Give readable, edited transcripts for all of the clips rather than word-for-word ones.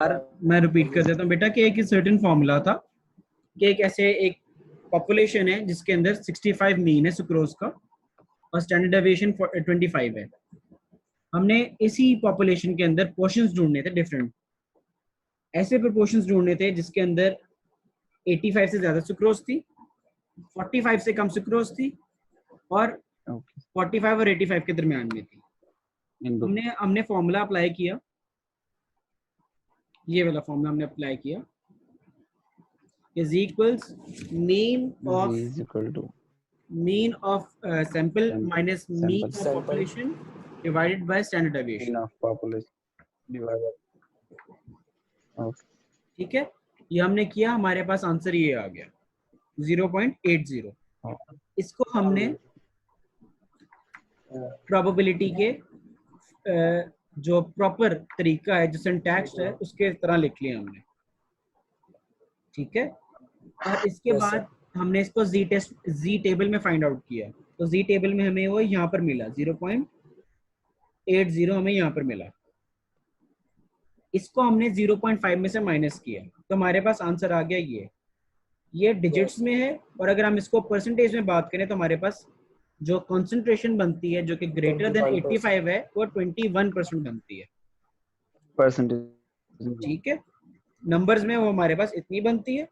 मैं रिपीट कर देता हूँ बेटा कि एक सर्टेन फॉर्मूला था कि एक ऐसे एक पॉपुलेशन है जिसके अंदर 65 मीन है सुक्रोज का और स्टैंडर्ड डेविएशन 25 है। हमने इसी पॉपुलेशन के अंदर पोर्शंस ढूंढने थे, डिफरेंट ऐसे प्रोपोर्शंस ढूंढने थे जिसके अंदर 85 से ज्यादा सुक्रोज थी, 45 से कम सुक्रोज थी और 45 और 85 के दरमियान में थी। हमने फॉर्मूला अप्लाई किया, ये वाला फॉर्मूला हमने अप्लाई किया, is equals mean of sample minus mean of population divided by standard deviation of population divided. ठीक है, ये हमने किया, हमारे पास आंसर ये आ गया 0.80। इसको हमने प्रोबेबिलिटी के जो प्रॉपर तरीका है, जो सिंटैक्स है, उसके तरह लिख लिया हमने। ठीक है, और इसके बाद हमने इसको जी टेबल में फाइंड आउट किया, तो जी टेबल में हमें वो यहाँ पर मिला 0.80 हमें यहाँ पर मिला। इसको हमने 0.5 में से माइनस किया तो हमारे पास आंसर आ गया ये डिजिट्स में है। और अगर हम इसको परसेंटेज में बात करें तो हमारे पास जो कंसंट्रेशन बनती है जो कि ग्रेटर देन 85 है वो 21% बनती है परसेंटेज। ठीक है, नंबर्स में वो हमारे पास इतनी बनती है,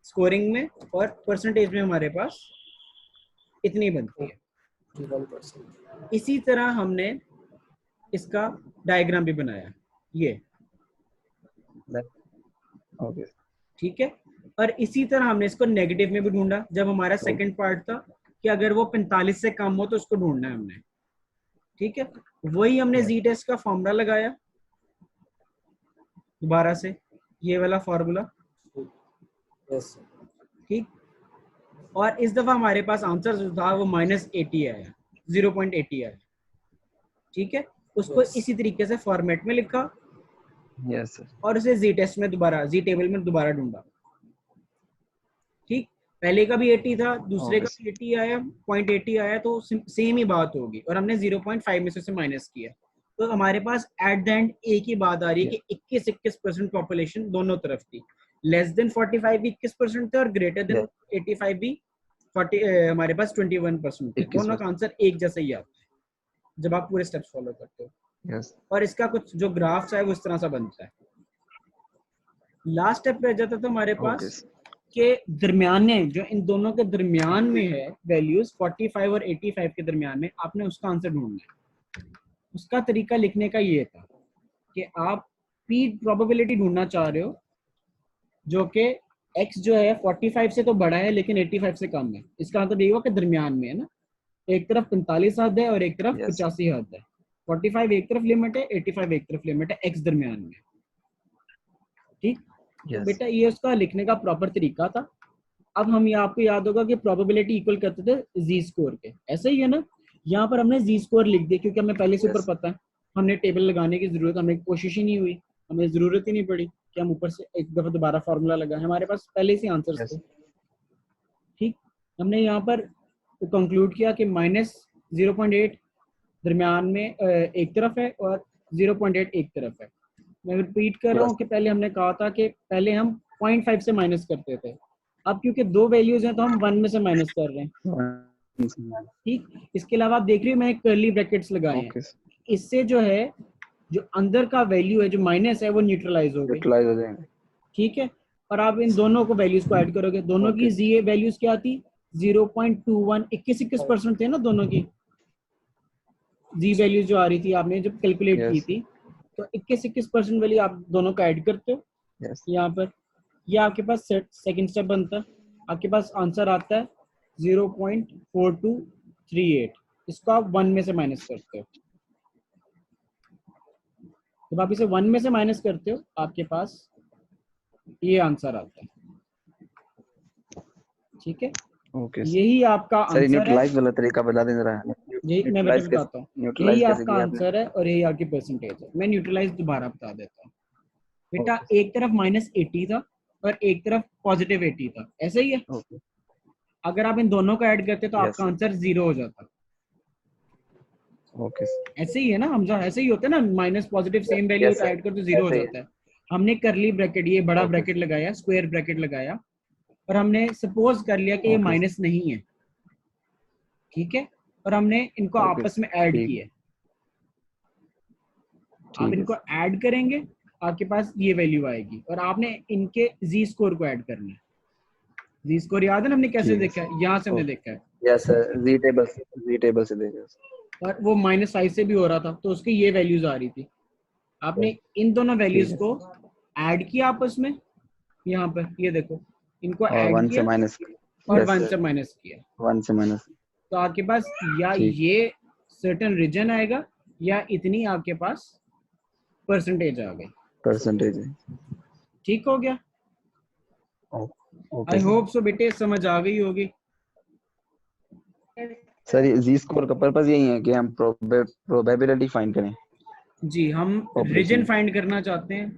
स्कोरिंग में और परसेंटेज में हमारे पास इतनी बनती है। इसी तरह हमने इसका डायग्राम भी बनाया ये। ठीक है, और इसी तरह हमने इसको नेगेटिव में भी ढूंढा जब हमारा सेकंड पार्ट था कि अगर वो 45 से कम हो तो उसको ढूंढना है हमने। ठीक है, वही हमने जी टेस्ट का फॉर्मूला लगाया दोबारा से, ये वाला फॉर्मूला। ठीक, और इस दफा हमारे पास आंसर जो था वो -80 आया, 0.80 आया। ठीक है, उसको इसी तरीके से फॉर्मेट में लिखा और उसे जी टेस्ट में दोबारा, जी टेबल में दोबारा ढूंढा। ठीक, पहले का भी 80 था, दूसरे का भी 80 आया, 0.80 आया, तो सेम ही बात होगी। और हमने 0.5 में से माइनस किया तो हमारे पास एट द एंड एक ही बात आ रही है कि 21% पॉपुलेशन दोनों तरफ थी। लेस देन 45 भी 21% थे और ग्रेटर देन 85 भी 40 हमारे पास 21% थे। दोनों का आंसर एक जैसा ही आता है जब आप पूरे स्टेप्स फॉलो करते हो। और इसका कुछ जो ग्राफ्स है वो इस तरह सा बनता है। लास्ट स्टेप रह जाता था हमारे पास के दरमियाने, जो इन दोनों के दरमियान में है वैल्यूज 45 और 85 के दरमियान में, आपने उसका आंसर ढूंढना है। उसका तरीका लिखने का ये था कि आप पी प्रोबेबिलिटी ढूंढना चाह रहे हो जो कि x जो है 45 से तो बड़ा है लेकिन 85 से कम है। इसका मतलब ये हुआ कि दरमियान में है ना, एक तरफ 45 हद है और एक तरफ 85 हद है। 45 एक तरफ लिमिट है, 85 एक तरफ लिमिट है, x दरमियान में। ठीक, तो बेटा ये उसका लिखने का प्रॉपर तरीका था। अब हम यहाँ आपको याद होगा कि प्रोबेबिलिटी इक्वल करते थे जी स्कोर के, ऐसे ही है ना। यहाँ पर हमने जी स्कोर लिख दिया क्योंकि हमें पहले से ऊपर पता है, हमने टेबल लगाने की जरूरत, हमें कोशिश ही नहीं हुई, हमें जरूरत ही नहीं पड़ी कि हम ऊपर से एक दफा दोबारा फार्मूला लगाएं, हमारे पास पहले से आंसर्स थे। ठीक, हमने यहाँ पर कंक्लूड किया कि -0.8 दरमियान में एक तरफ है और 0.8 एक तरफ है। मैं रिपीट कर रहा हूँ कि पहले हमने कहा था कि पहले हम 0.5 से माइनस करते थे, अब क्योंकि दो वैल्यूज हैं तो हम 1 में से माइनस कर रहे हैं। ठीक, इसके अलावा आप देख रहे हो मैंने कर्ली ब्रैकेट्स लगाए हैं, इससे जो है जो अंदर का वैल्यू है जो माइनस है वो न्यूट्रलाइज हो गई। ठीक है, और आप इन दोनों को वैल्यूज को ऐड करोगे, दोनों की जी वैल्यूज क्या थी 0.21, 21% थे ना दोनों की जी वैल्यूज जो आ रही थी आपने जब कैलकुलेट की थी, तो 21% वाली आप दोनों को ऐड करते हो यहाँ पर, ये आपके पास सेकंड स्टेप बनता है। आपके पास आंसर आता है 0.4238, इसको आप 1 में से माइनस करते हो। जब आप इसे 1 में से माइनस करते हो आपके पास ये आंसर आता है। ठीक है, यही आपका आंसर है। न्यूट्रलाइज वाला तरीका बता दें जरा। यही मैं बताता हूँ, यही आपका आंसर है और यही आपकी परसेंटेज है। मैं न्यूट्रलाइज दोबारा बता देता हूँ बेटा। एक तरफ -80 था और एक तरफ +80 था, ऐसे ही है। अगर आप इन दोनों को ऐड करते तो आपका आंसर 0 हो जाता। ऐसे ही है ना हमजा, ऐसे ही होता है ना, minus positive same value add कर तो 0 हो जाता है। हमने करली ब्रैकेट, ये बड़ा Okay. ब्रैकेट लगाया, स्क्वायर ब्रैकेट लगाया, और हमने सपोज कर लिया कि ये Okay. माइनस नहीं है, ठीक है, और हमने इनको Okay. आपस में ऐड ठीक किया। आप ठीक है इनको ऐड करेंगे, आपके पास ये वैल्यू आएगी, और आपने इनके जी स्कोर को ऐड करना है। जी स्कोर याद है ना हमने कैसे ठीक है देखा है, यहाँ से हमने देखा है, यस सर जी टेबल से देखिए और वो -5 से भी हो रहा था, तो उसकी ये वैल्यूज आ रही थी। आपने इन दोनों वैल्यूज ठीक है को ऐड किया आपस में, यहाँ पर ये देखो, इनको और ऐड 1 से किया माइनस और यस 1 सर से माइनस किया, 1 से माइनस तो आपके पास या ठीक ये सर्टेन रीजन आएगा, या इतनी आपके पास परसेंटेज आ गई। परसेंटेज है ठीक हो गया? Okay I sir hope so बेटे समझ आ गई होगी। सर ये जी स्कोर का पर्पस यही है कि हम प्रोबेबिलिटी फाइंड करें जी, हम रीजन पॉपुलेशन फाइंड करना चाहते हैं